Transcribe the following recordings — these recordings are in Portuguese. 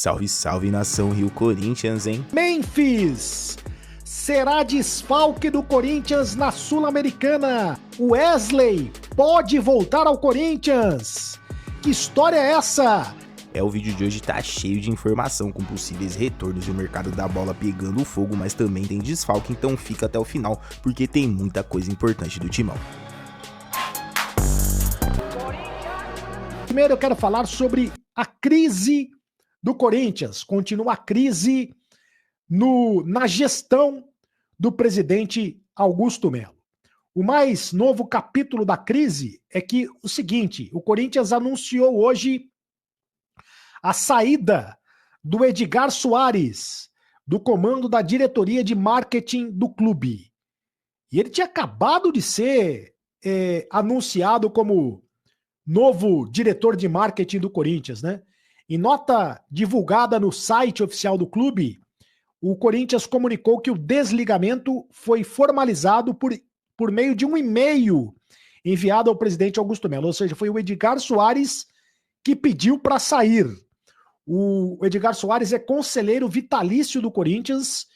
Salve, salve, nação Rio Corinthians, hein? Memphis! Será desfalque do Corinthians na Sul-Americana. Wesley pode voltar ao Corinthians. Que história é essa? O vídeo de hoje tá cheio de informação com possíveis retornos e o mercado da bola pegando fogo, mas também tem desfalque, então fica até o final, porque tem muita coisa importante do timão. Primeiro eu quero falar sobre a crise do Corinthians. Continua a crise na gestão do presidente Augusto Melo. O mais novo capítulo da crise é que o seguinte, o Corinthians anunciou hoje a saída do Edgar Soares, do comando da diretoria de marketing do clube. E ele tinha acabado de ser anunciado como novo diretor de marketing do Corinthians, né? Em nota divulgada no site oficial do clube, o Corinthians comunicou que o desligamento foi formalizado por meio de um e-mail enviado ao presidente Augusto Melo, ou seja, foi o Edgar Soares que pediu para sair. O Edgar Soares é conselheiro vitalício do Corinthians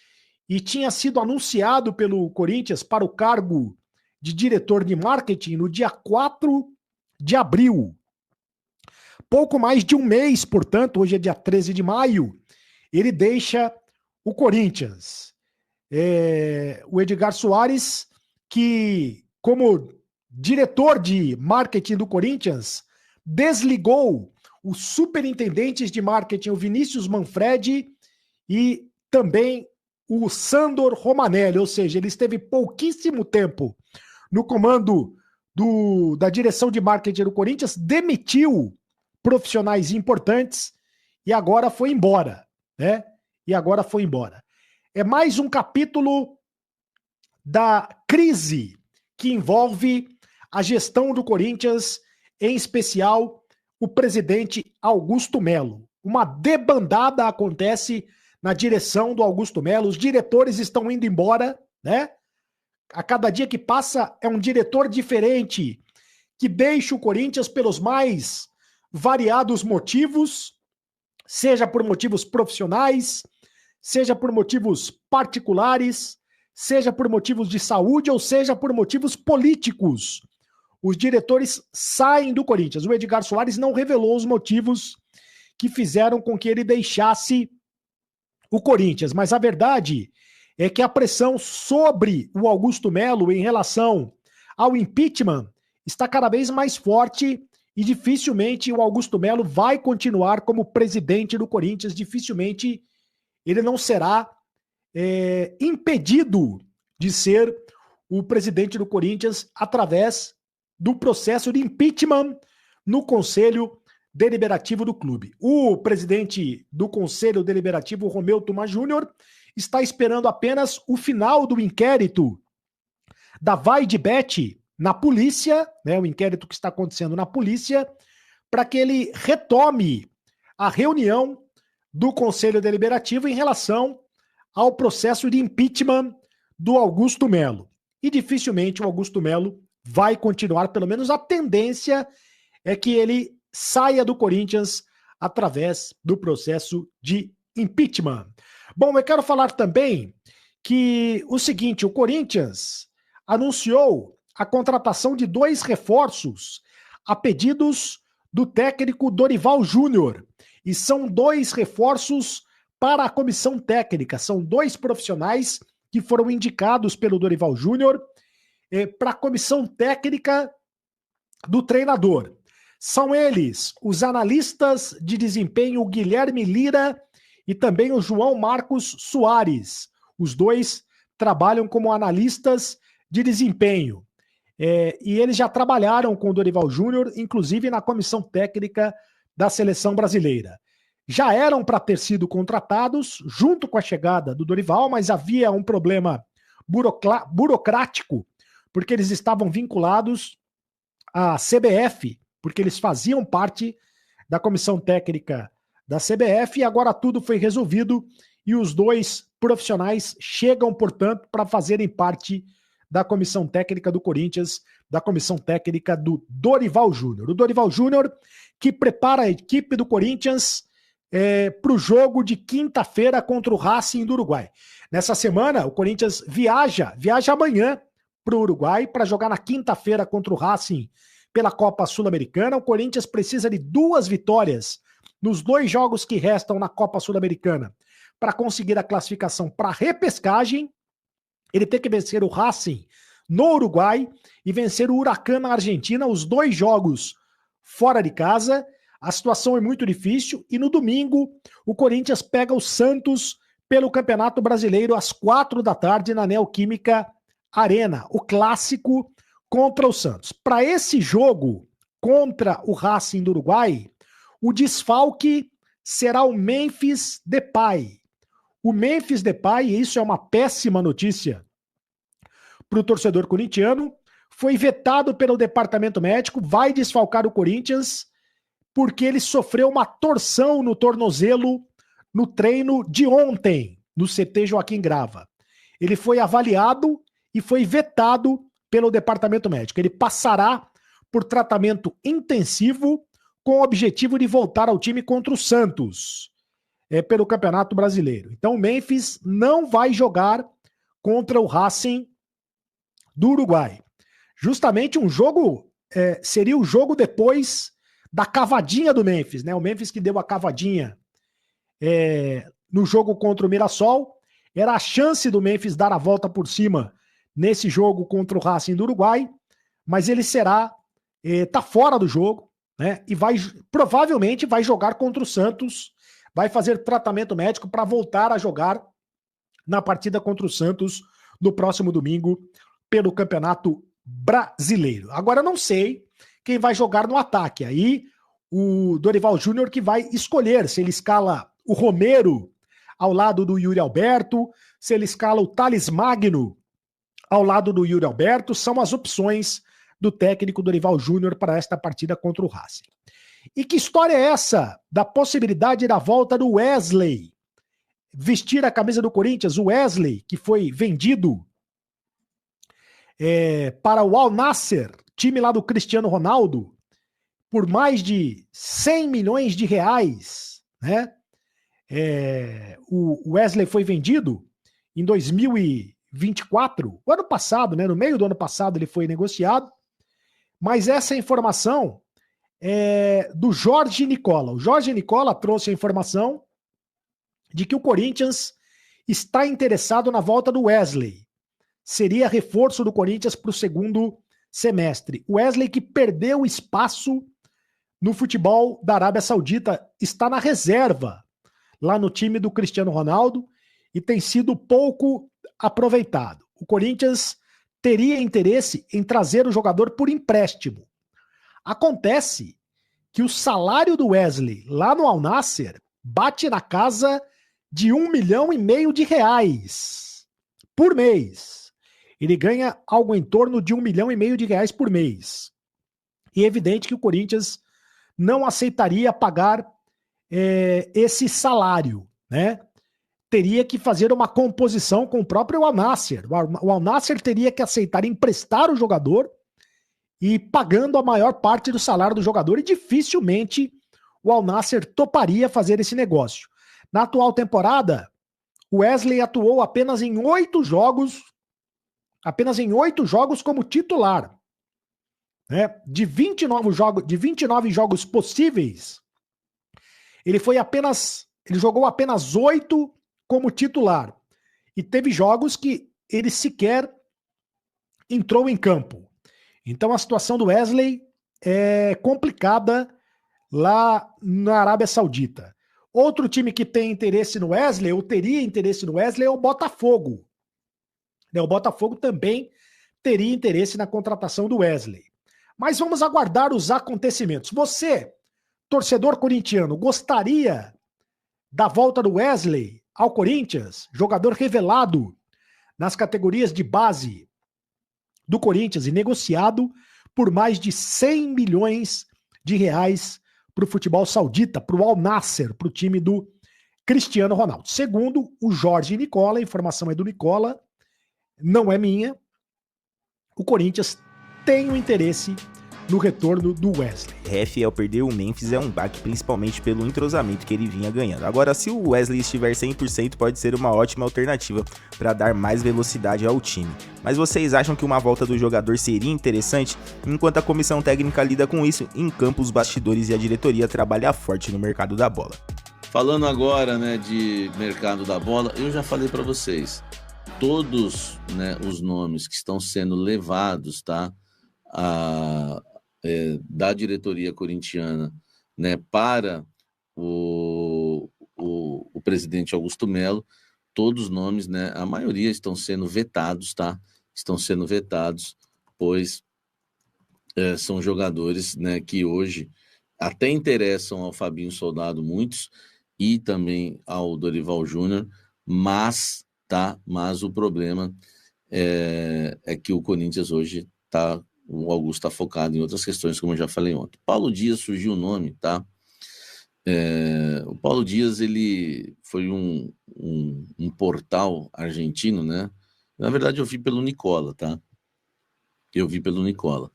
e tinha sido anunciado pelo Corinthians para o cargo de diretor de marketing no dia 4 de abril. Pouco mais de um mês, portanto, hoje é dia 13 de maio, ele deixa o Corinthians. O Edgar Soares, que como diretor de marketing do Corinthians, desligou os superintendentes de marketing, o Vinícius Manfredi e também o Sandor Romanelli, ou seja, ele esteve pouquíssimo tempo no comando da direção de marketing do Corinthians, demitiu profissionais importantes e agora foi embora, né? É mais um capítulo da crise que envolve a gestão do Corinthians, em especial o presidente Augusto Melo. Uma debandada acontece na direção do Augusto Melo, os diretores estão indo embora, né? A cada dia que passa é um diretor diferente que deixa o Corinthians pelos mais variados motivos, seja por motivos profissionais, seja por motivos particulares, seja por motivos de saúde ou seja por motivos políticos. Os diretores saem do Corinthians. O Edgar Soares não revelou os motivos que fizeram com que ele deixasse o Corinthians, mas a verdade é que a pressão sobre o Augusto Melo em relação ao impeachment está cada vez mais forte e dificilmente o Augusto Melo vai continuar como presidente do Corinthians, dificilmente ele não será impedido de ser o presidente do Corinthians através do processo de impeachment no Conselho Deliberativo do clube. O presidente do Conselho Deliberativo, Romeu Thuma Júnior, está esperando apenas o final do inquérito da Vaidebet na polícia, né, o inquérito que está acontecendo na polícia, para que ele retome a reunião do Conselho Deliberativo em relação ao processo de impeachment do Augusto Melo. E dificilmente o Augusto Melo vai continuar, pelo menos a tendência é que ele saia do Corinthians através do processo de impeachment. Bom, eu quero falar também que o seguinte, o Corinthians anunciou a contratação de 2 reforços a pedidos do técnico Dorival Júnior. E são 2 reforços para a comissão técnica. São 2 profissionais que foram indicados pelo Dorival Júnior para a comissão técnica do treinador. São eles os analistas de desempenho Guilherme Lira e também o João Marcos Soares. Os 2 trabalham como analistas de desempenho. E eles já trabalharam com o Dorival Júnior, inclusive na comissão técnica da seleção brasileira. Já eram para ter sido contratados junto com a chegada do Dorival, mas havia um problema burocrático, porque eles estavam vinculados à CBF, porque eles faziam parte da comissão técnica da CBF e agora tudo foi resolvido e os 2 profissionais chegam, portanto, para fazerem parte da comissão técnica do Corinthians, da comissão técnica do Dorival Júnior. O Dorival Júnior que prepara a equipe do Corinthians para o jogo de quinta-feira contra o Racing do Uruguai. Nessa semana, o Corinthians viaja amanhã para o Uruguai para jogar na quinta-feira contra o Racing pela Copa Sul-Americana. O Corinthians precisa de 2 vitórias nos 2 jogos que restam na Copa Sul-Americana para conseguir a classificação para a repescagem. Ele tem que vencer o Racing no Uruguai e vencer o Huracan na Argentina, os 2 jogos fora de casa. A situação é muito difícil e no domingo o Corinthians pega o Santos pelo Campeonato Brasileiro às 4h na Neoquímica Arena, o clássico contra o Santos. Para esse jogo contra o Racing do Uruguai, o desfalque será o Memphis Depay. O Memphis Depay, e isso é uma péssima notícia para o torcedor corintiano, foi vetado pelo departamento médico, vai desfalcar o Corinthians porque ele sofreu uma torção no tornozelo no treino de ontem, no CT Joaquim Grava. Ele foi avaliado e foi vetado pelo departamento médico. Ele passará por tratamento intensivo com o objetivo de voltar ao time contra o Santos, pelo Campeonato Brasileiro. Então o Memphis não vai jogar contra o Racing do Uruguai. Justamente um jogo, seria o jogo depois da cavadinha do Memphis, né? O Memphis que deu a cavadinha no jogo contra o Mirassol. Era a chance do Memphis dar a volta por cima nesse jogo contra o Racing do Uruguai, mas ele tá fora do jogo, né? E provavelmente vai jogar contra o Santos, vai fazer tratamento médico para voltar a jogar na partida contra o Santos no próximo domingo pelo Campeonato Brasileiro. Agora eu não sei quem vai jogar no ataque. Aí o Dorival Júnior que vai escolher se ele escala o Romero ao lado do Yuri Alberto, se ele escala o Thales Magno ao lado do Yuri Alberto. São as opções do técnico Dorival Júnior para esta partida contra o Racing. E que história é essa da possibilidade da volta do Wesley vestir a camisa do Corinthians? O Wesley, que foi vendido para o Al Nassr, time lá do Cristiano Ronaldo, por mais de 100 milhões de reais, né? O Wesley foi vendido em 2024, o ano passado, né? No meio do ano passado ele foi negociado, mas essa informação é do Jorge Nicola. O Jorge Nicola trouxe a informação de que o Corinthians está interessado na volta do Wesley. Seria reforço do Corinthians para o segundo semestre. O Wesley, que perdeu espaço no futebol da Arábia Saudita, está na reserva lá no time do Cristiano Ronaldo e tem sido pouco aproveitado. O Corinthians teria interesse em trazer o jogador por empréstimo. Acontece que o salário do Wesley lá no Al Nassr bate na casa de R$1,5 milhão por mês. Ele ganha algo em torno de R$1,5 milhão por mês. E é evidente que o Corinthians não aceitaria pagar esse salário, né? Teria que fazer uma composição com o próprio Al Nassr. O Al Nassr teria que aceitar emprestar o jogador e pagando a maior parte do salário do jogador, e dificilmente o Al Nassr toparia fazer esse negócio. Na atual temporada, o Wesley atuou apenas em 8 jogos como titular. Né? De 29 jogos possíveis, ele jogou apenas 8 como titular. E teve jogos que ele sequer entrou em campo. Então a situação do Wesley é complicada lá na Arábia Saudita. Outro time que tem interesse no Wesley, ou teria interesse no Wesley, é o Botafogo. O Botafogo também teria interesse na contratação do Wesley. Mas vamos aguardar os acontecimentos. Você, torcedor corintiano, gostaria da volta do Wesley ao Corinthians? Jogador revelado nas categorias de base do Corinthians e negociado por mais de 100 milhões de reais para o futebol saudita, para o Al Nassr, para o time do Cristiano Ronaldo. Segundo o Jorge Nicola, a informação é do Nicola, não é minha, o Corinthians tem o interesse no retorno do Wesley. Fiel, perder o Memphis é um baque, principalmente pelo entrosamento que ele vinha ganhando. Agora, se o Wesley estiver 100%, pode ser uma ótima alternativa para dar mais velocidade ao time. Mas vocês acham que uma volta do jogador seria interessante? Enquanto a comissão técnica lida com isso, em campo os bastidores e a diretoria trabalham forte no mercado da bola. Falando agora, né, de mercado da bola, eu já falei para vocês, todos, né, os nomes que estão sendo levados, tá, da diretoria corintiana, né, para o presidente Augusto Melo, todos os nomes, né, a maioria estão sendo vetados, tá? Estão sendo vetados, pois são jogadores, né, que hoje até interessam ao Fabinho Soldado, muitos, e também ao Dorival Júnior, mas o problema é que o Corinthians hoje o Augusto está focado em outras questões, como eu já falei ontem. Paulo Dias surgiu o nome, tá? O Paulo Dias, ele foi um portal argentino, né? Na verdade, eu vi pelo Nicola, tá? Eu vi pelo Nicola.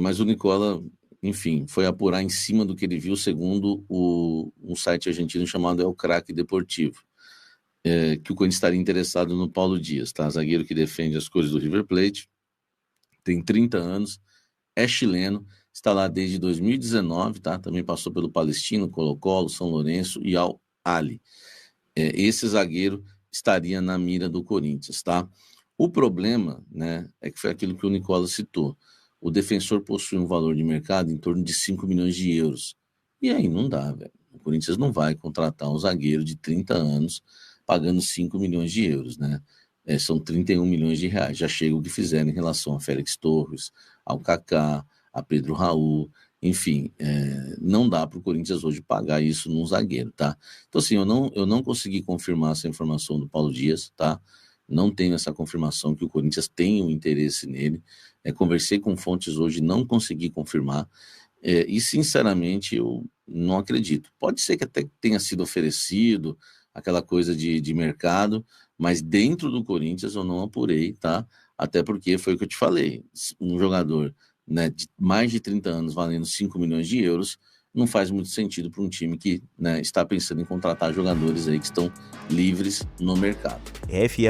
Mas o Nicola, enfim, foi apurar em cima do que ele viu, segundo um site argentino chamado El Crack Deportivo, que o Corinthians estaria interessado no Paulo Dias, tá? Zagueiro que defende as cores do River Plate, tem 30 anos, é chileno, está lá desde 2019, tá? Também passou pelo Palestino, Colo-Colo, São Lourenço e Al Ahly. Esse zagueiro estaria na mira do Corinthians, tá? O problema, né, é que foi aquilo que o Nicola citou. O defensor possui um valor de mercado em torno de 5 milhões de euros. E aí não dá, velho. O Corinthians não vai contratar um zagueiro de 30 anos pagando 5 milhões de euros, né? São 31 milhões de reais. Já chega o que fizeram em relação a Félix Torres, ao Kaká, a Pedro Raul, enfim, não dá para o Corinthians hoje pagar isso num zagueiro, tá? Então, assim, eu não consegui confirmar essa informação do Paulo Dias, tá? Não tenho essa confirmação que o Corinthians tem um interesse nele. Conversei com fontes hoje, não consegui confirmar. E, sinceramente, eu não acredito. Pode ser que até tenha sido oferecido aquela coisa de mercado, mas dentro do Corinthians eu não apurei, tá? Até porque foi o que eu te falei. Um jogador, né, de mais de 30 anos valendo 5 milhões de euros, não faz muito sentido para um time que, né, está pensando em contratar jogadores aí que estão livres no mercado.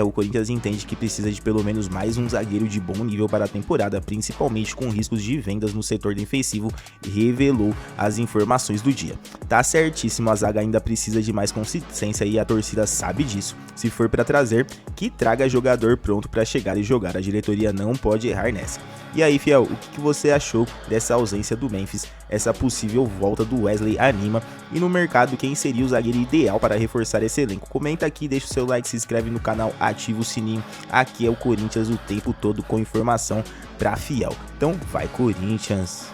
O Corinthians entende que precisa de pelo menos mais um zagueiro de bom nível para a temporada, principalmente com riscos de vendas no setor defensivo, revelou as informações do dia. Tá certíssimo, a zaga ainda precisa de mais consistência e a torcida sabe disso. Se for para trazer, que traga jogador pronto para chegar e jogar, a diretoria não pode errar nessa. E aí, Fiel, o que você achou dessa ausência do Memphis, essa possível volta do Wesley anima, e no mercado quem seria o zagueiro ideal para reforçar esse elenco? Comenta aqui, deixa o seu like, se inscreve no canal, ativa o sininho. Aqui é o Corinthians o tempo todo com informação pra Fiel. Então vai, Corinthians!